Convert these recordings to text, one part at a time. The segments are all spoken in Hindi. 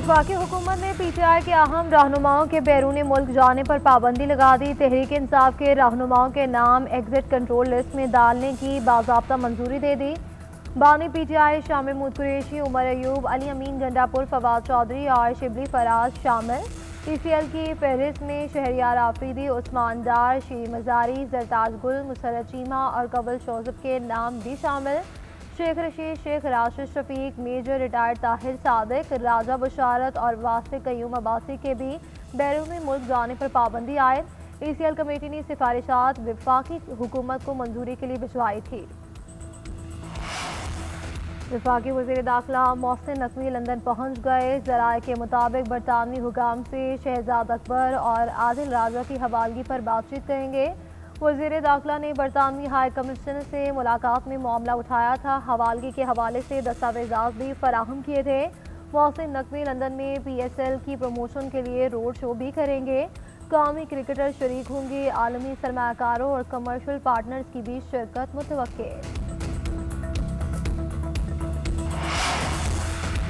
वफाकी हुकूमत ने पीटीआई के अहम रहनुमाओं के बैरून मुल्क जाने पर पाबंदी लगा दी। तहरीक इंसाफ के रहनुमाओं के नाम एग्जिट कंट्रोल लिस्ट में डालने की बाज़ाब्ता मंजूरी दे दी। बानी पीटीआई शामिल महमूद कुरैशी, उमर अयूब, अली अमीन गंडापुर, फवाद चौधरी और शिबली फराज शामिल। पीसीएल की फहरिस्त में शहरियार आफरीदी, उस्मान डार, शीरी मजारी, जरताज गुल, मुसर्रत चीमा और कबल शोजब के नाम भी शामिल। शेख रशीद, शेख राशिद शफीक, मेजर रिटायर्ड ताहिर सादिक, राजा बशारत और वासिक कयूम अब्बासी के भी बैरून मुल्क जाने पर पाबंदी आयद। पीसीएल कमेटी ने सिफारिशात वफाकी हुकूमत को मंजूरी के लिए भिजवाई थी। वफाकी वज़ीर दाखिला मोहसिन नकवी लंदन पहुँच गए। ज़राए के मुताबिक बरतानवी हुकाम से शहजाद अकबर और आदिल राजा की हवालगी पर बातचीत करेंगे। वज़ीर दाखिला ने बरतानवी हाई कमिश्नर से मुलाकात में मामला उठाया था। हवालगी के हवाले से दस्तावेज़ात भी फराहम किए थे। मोहसिन नकवी लंदन में PSL की प्रमोशन के लिए रोड शो भी करेंगे। कौमी क्रिकेटर शरीक होंगे। आलमी सरमाकारों और कमर्शियल पार्टनर्स की भी शिरकत मुतवक्के।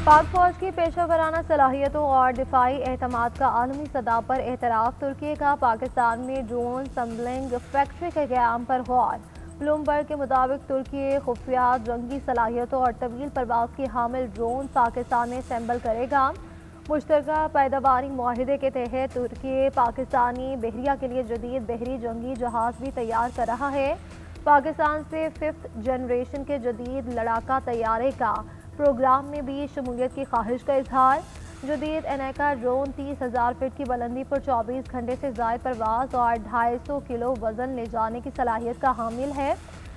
पाक फौज की पेशा वराना सलाहियतों और दिफाई एहतमाद का आलमी सतह पर एतराफ़। तुर्की का पाकिस्तान में ड्रोन सम्बलिंग फैक्ट्री के क़याम पर गौर। ब्लूमबर्ग के मुताबिक तुर्की खुफिया जंगी सलाहियतों और तवील परवाज की हामिल ड्रोन पाकिस्तान में असेंबल करेगा। मुश्तरका पैदावारी मुआहिदे के तहत तुर्की पाकिस्तानी बहरिया के लिए जदीद बहरी जंगी जहाज़ भी तैयार कर रहा है। पाकिस्तान से 5th जनरेशन के जदीद लड़ाका तैयारे का प्रोग्राम में भी शमूलियत की ख्वाहिश का इजहार। जदीद एनेका ड्रोन 30,000 फीट की बुलंदी पर 24 घंटे से ज़ायद परवाज और 250 किलो वजन ले जाने की सलाहियत का हामिल है।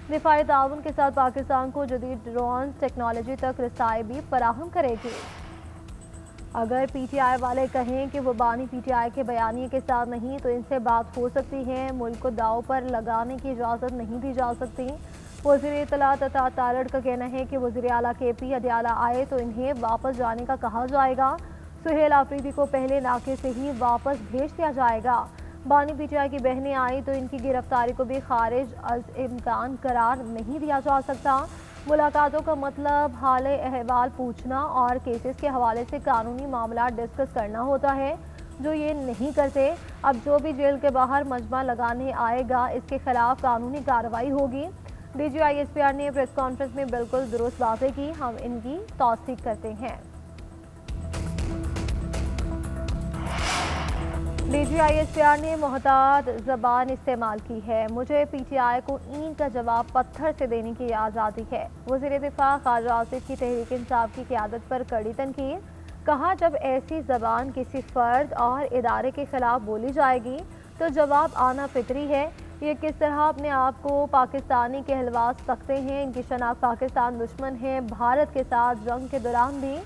दिफाई ताउन के साथ पाकिस्तान को जदीद ड्रोन टेक्नोलॉजी तक रसाई भी फराहम करेगी। अगर PTI वाले कहें कि वो बानी PTI के बयानिए के साथ नहीं तो इनसे बात हो सकती है। मुल्क को दाव पर लगाने की इजाज़त नहीं दी जा सकती। वज़ीर इत्तलात अता तारड़ का कहना है कि वज़ीर आला KP अडयाला आए तो इन्हें वापस जाने का कहा जाएगा। सुहेल आफरीदी को पहले नाके से ही वापस भेज दिया जाएगा। बानी PTI की बहनें आई तो इनकी गिरफ्तारी को भी खारिज अज इम्कान करार नहीं दिया जा सकता। मुलाकातों का मतलब हाल अहवाल पूछना और केसेस के हवाले से कानूनी मामला डिस्कस करना होता है, जो ये नहीं करते। अब जो भी जेल के बाहर मजमा लगाने आएगा इसके खिलाफ कानूनी कार्रवाई होगी। DG ISPR ने प्रेस कॉन्फ्रेंस में बिल्कुल दुरुस्त बातें की, हम इनकी तौसीक करते हैं। DG ISPR ने मोहतात ज़बान इस्तेमाल की है। मुझे PTI को ईंट का जवाब पत्थर से देने की आज़ादी है। वज़ीर दिफा ख्वाजा आसिफ की तहरीक इंसाफ की क़यादत पर कड़ी तनकीद। कहा, जब ऐसी ज़बान किसी फ़र्द और इदारे के खिलाफ बोली जाएगी तो जवाब आना फितरी है। ये किस तरह अपने आप को पाकिस्तानी कहलवा सकते हैं। इनकी शनाख्त पाकिस्तान दुश्मन है। भारत के साथ जंग के दौरान भी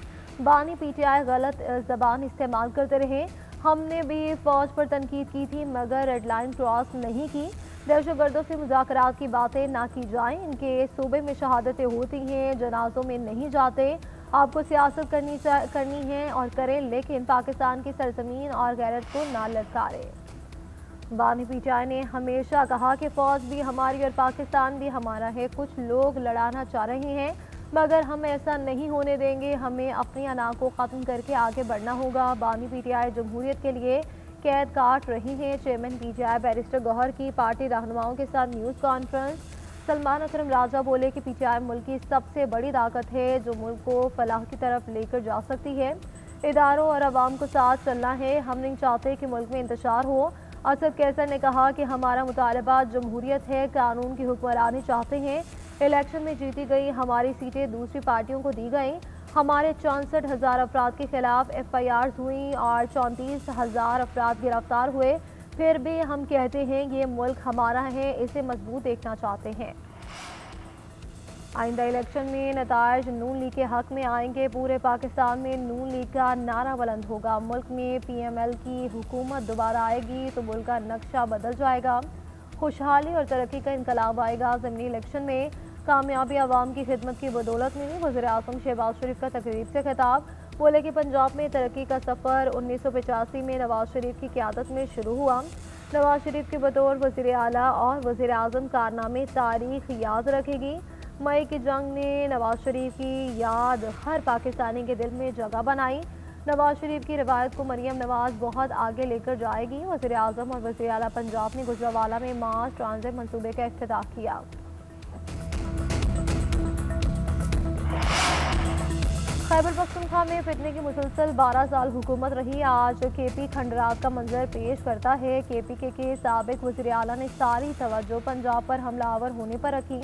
बानी PTI गलत ज़बान इस्तेमाल करते रहे। हमने भी फ़ौज पर तनकीद की थी मगर रेड लाइन क्रॉस नहीं की। दहशतगर्दों से मुज़ाकरात की बातें ना की जाएं। इनके सूबे में शहादतें होती हैं, जनाजों में नहीं जाते। आपको सियासत करनी है और करें, लेकिन पाकिस्तान की सरजमीन और गैरत को ना ललकारें। बानी PTI ने हमेशा कहा कि फ़ौज भी हमारी और पाकिस्तान भी हमारा है। कुछ लोग लड़ाना चाह रहे हैं मगर हम ऐसा नहीं होने देंगे। हमें अपनी अना को ख़त्म करके आगे बढ़ना होगा। बानी PTI जमहूरियत के लिए कैद काट रही हैं। चेयरमैन PTI बैरिस्टर गौहर की पार्टी रहनुमाओं के साथ न्यूज़ कॉन्फ्रेंस। सलमान अकरम राजा बोले कि PTI मुल्क की सबसे बड़ी ताकत है जो मुल्क को फलाह की तरफ लेकर जा सकती है। इदारों और अवाम को साथ चलना है। हम नहीं चाहते कि मुल्क में इंतशार हो। असद कैसर ने कहा कि हमारा मुतालबा जमहूरियत है, कानून की हुक्मरानी चाहते हैं। इलेक्शन में जीती गई हमारी सीटें दूसरी पार्टियों को दी गई। हमारे 64,000 अफराद के खिलाफ FIRs हुई और 34,000 अफराद गिरफ्तार हुए। फिर भी हम कहते हैं ये मुल्क हमारा है, इसे मजबूत देखना चाहते हैं। आइंदा इलेक्शन में नताइज नून लीग के हक में आएंगे। पूरे पाकिस्तान में नून लीग का नारा बुलंद होगा। मुल्क में PML की हुकूमत दोबारा आएगी तो मुल्क का नक्शा बदल जाएगा। खुशहाली और तरक्की का इनकलाब आएगा। ज़मीनी इलेक्शन में कामयाबी आवाम की खिदमत की बदौलत मिली। वज़ीर आज़म शहबाज शरीफ का तकरीब से खिताब। बोले कि पंजाब में तरक्की का सफ़र 1985 में नवाज शरीफ की क़यादत में शुरू हुआ। नवाज शरीफ के बतौर वज़ीर आला और वज़ीर आज़म कारनामे तारीख याद रखेगी। मई की जंग ने नवाज शरीफ की याद हर पाकिस्तानी के दिल में जगह बनाई। नवाज शरीफ की रिवायत को मरियम नवाज बहुत आगे लेकर जाएगी। वज़ीर आज़म और वज़ीर आला पंजाब ने गुजरावाला में मास ट्रांजिट मंसूबे का इफ्तिताह किया। खैबर पख्तूनख्वा में फितने की मुसलसल 12 साल हुकूमत रही। आज केपी खंडरात का मंजर पेश करता है। केपीके के साबिक वज़ीर आला ने सारी तवज्जो पंजाब पर हमलावर होने पर रखी।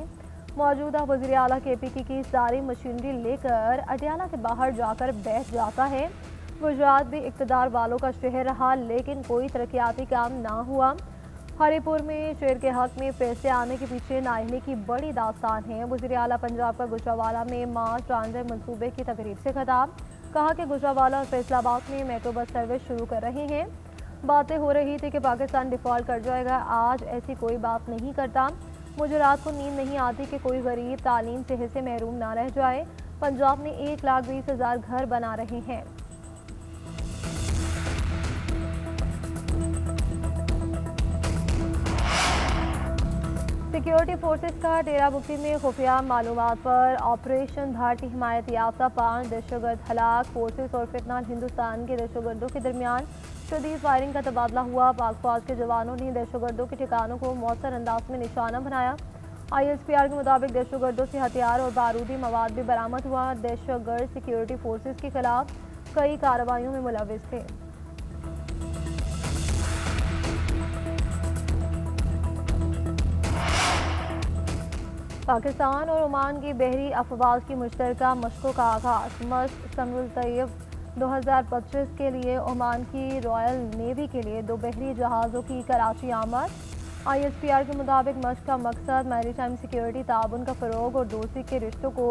मौजूदा वज़ीर आला केपीके की सारी मशीनरी लेकर अटियाला के बाहर जाकर बैठ जाता है। गुजरात भी इक़्तिदार वालों का शहर रहा, लेकिन कोई तरक्याती काम ना हुआ। हरिपुर में शेर के हक में पैसे आने के पीछे नाअहली की बड़ी दास्तान है। वज़ीर आला पंजाब का गुजरावाला में मास ट्रांजिट मंसूबे की तकरीब से खिताब। कहा कि गुजरावाला और फैसलाबाद में मेट्रो बस सर्विस शुरू कर रहे हैं। बातें हो रही थी कि पाकिस्तान डिफ़ॉल्ट कर जाएगा, आज ऐसी कोई बात नहीं करता। मुझे रात को नींद नहीं आती कि कोई गरीब तालीम सेहत से महरूम ना रह जाए। पंजाब में 1,20,000 घर बना रहे हैं। सिक्योरिटी फोर्सेस का डेराबुक्की में खुफिया मालूमात पर ऑपरेशन भारतीय हिमायत याफ्ता 5 दहशतगर्द हलाक। फोर्सेस और फितनाल हिंदुस्तान के दहशतगर्दों के दरमियान शदीद फायरिंग का तबादला हुआ। पाक फौज के जवानों ने दहशतगर्दों के ठिकानों को मौसर अंदाज में निशाना बनाया। ISPR के मुताबिक दहशतगर्दों से हथियार और बारूदी मवाद भी बरामद हुआ। दहशतगर्द सिक्योरिटी फोर्सेस के खिलाफ कई कार्रवाइयों में मुलविस थे। पाकिस्तान और ओमान की बहरी अफवाज की मुश्तरका मशकों का आगाज। मश्क समरुल तैयब 2025 के लिए ओमान की रॉयल नेवी के लिए 2 बहरी जहाज़ों की कराची आमद। ISPR के मुताबिक मश्क का मकसद मैरीटाइम सिक्योरिटी ताउन का फ़रोग और दोस्ती के रिश्तों को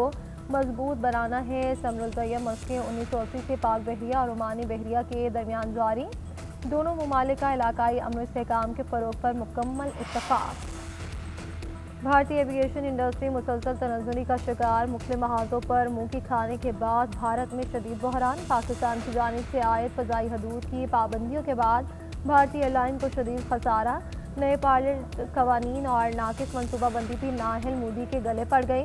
मजबूत बनाना है। समरुल तैयब मश्कें 1980 से पाक बहरिया और ओमानी बहरिया के दरमियान जारी। दोनों ममालिक का इलाकाई अमन इस्तेहकाम के फ़रोग पर मुकम्मल इत्तफ़ाक़। भारतीय एविएशन इंडस्ट्री मुसलसल तनज़्ज़ुली का शिकार। मुख्तलिफ महाज़ों पर मुँह की खाने के बाद भारत में शदीद बहरान। पाकिस्तान की जानिब से आयद फ़ज़ाई हदूद की पाबंदियों के बाद भारतीय एयरलाइन को शदीद खसारा। नए पायलट कवानीन और नाकिस मनसूबाबंदी भी नाहिल मोदी के गले पड़ गई।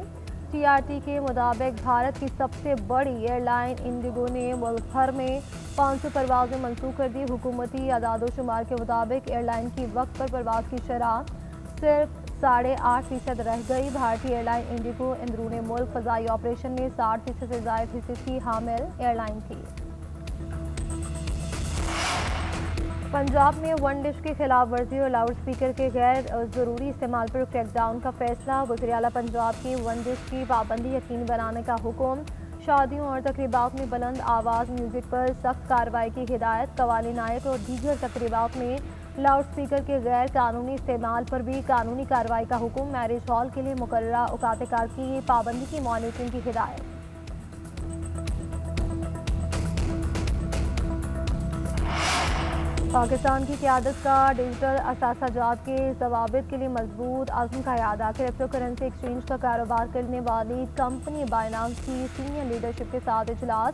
TRT के मुताबिक भारत की सबसे बड़ी एयरलाइन इंडिगो ने मुल्क भर में 500 परवाज़ें मनसूख कर दी। हुकूमती अदादोशुमार के मुताबिक एयरलाइन की वक्त पर परवाज़ की शरह सिर्फ 8.5% रह गई। भारतीय एयरलाइन इंडिगो अंदरूनी मुल्क फ़ज़ाई ऑपरेशन में 60% से ज़ायद हिस्से की हामिल एयरलाइन थी। पंजाब में वन डिश की खिलाफ वर्जी और लाउड स्पीकर के गैर ज़रूरी इस्तेमाल पर क्रैकडाउन का फैसला। वज़ीर आला पंजाब की वन डिश की पाबंदी यकीनी बनाने का हुक्म। शादियों और तकरीबात में बुलंद आवाज़ म्यूज़िक पर सख्त कार्रवाई की हिदायत। कवाली नायत और दीगर तकरीबात में लाउड स्पीकर के गैर कानूनी इस्तेमाल पर भी कानूनी कार्रवाई का हुक्म। मैरिज हॉल के लिए मुकर्ररा औकात कार की पाबंदी की मॉनिटरिंग की हिदायत। पाकिस्तान की क़यादत का डिजिटल असासाजात के ज़वाबित के लिए मजबूत अज़्म का इरादा। क्रिप्टो करेंसी एक्सचेंज का कारोबार करने वाली कंपनी बाइनांस की सीनियर लीडरशिप के साथ इजलास।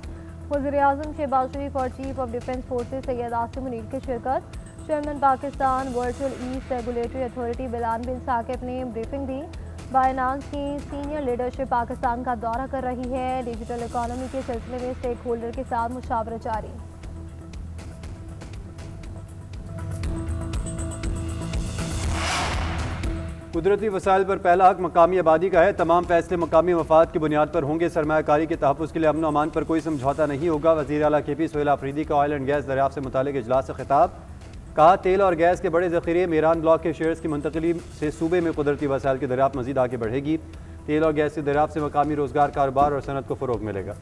वज़ीर आज़म शहबाज शरीफ और chief of defence forces Syed Asim Munir की शिरकत। Chairman Pakistan virtual east regulatory authority Bilal bin Saqib ने ब्रीफिंग दी। बाइनांस की सीनियर लीडरशिप पाकिस्तान का दौरा कर रही है। डिजिटल इकॉनमी के सिलसिले में स्टेक होल्डर के साथ मुशावरत जारी। कुदरती वसाइल पर पहला हक मकामी आबादी का है। तमाम फैसले मकामी मफाद की बुनियाद पर होंगे। सरमायाकारी के तहफ़्फ़ुज़ के लिए अमन अमान पर कोई समझौता नहीं होगा। वज़ीर आला KP सोहेल आफरीदी का ऑयल एंड गैस दरियाफ्त से मुतालिक इजलास से खिताब। कहा, तेल और गैस के बड़े ज़ख़ीरे मीरान ब्लॉक के शेयर्स की मुंतकली से सूबे में कुदरती वसाइल की दरियाफ्त मज़ीद आगे बढ़ेगी। तेल और गैस की दरियाफ्त से मकामी रोज़गार, कारोबार और सनत को फ़रोग़ मिलेगा।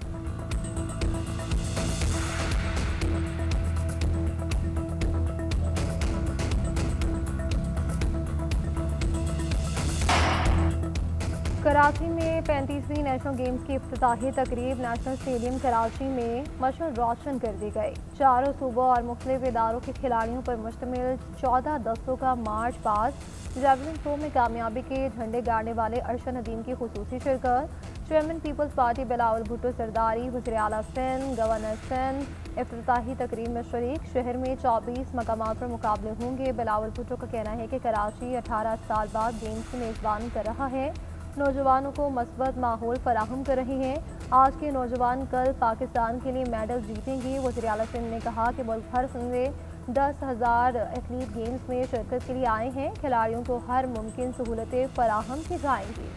कराची में 35वीं नेशनल गेम्स की इफ्तिताही तकरीब नेशनल स्टेडियम कराची में मशअल रोशन कर दी गई। चारों सूबों और मुख्तलिफ इदारों के खिलाड़ियों पर मुश्तमिल 14 दस्तों का मार्च पास्ट। जैवलिन थ्रो में कामयाबी के झंडे गाड़ने वाले अरशद नदीम की खुसूसी शिरकत। Chairman Peoples Party Bilawal Bhutto Zardari, वज़ीर आला सिंध, गवर्नर सिंध इफ्तिताही तकरीब में शरीक। शहर में 24 मकामात पर मुकाबले होंगे। बिलावल भुट्टो का कहना है कि कराची 18 साल बाद गेम्स की मेज़बानी कर रहा है नौजवानों को मस्बत माहौल फराहम कर रहे हैं। आज के नौजवान कल पाकिस्तान के लिए मेडल जीतेंगे। वज़ीर आला सिंध ने कहा कि मुल्क भर से 10,000 एथलीट गेम्स में शिरकत के लिए आए हैं। खिलाड़ियों को हर मुमकिन सहूलतें फराहम की जाएंगी।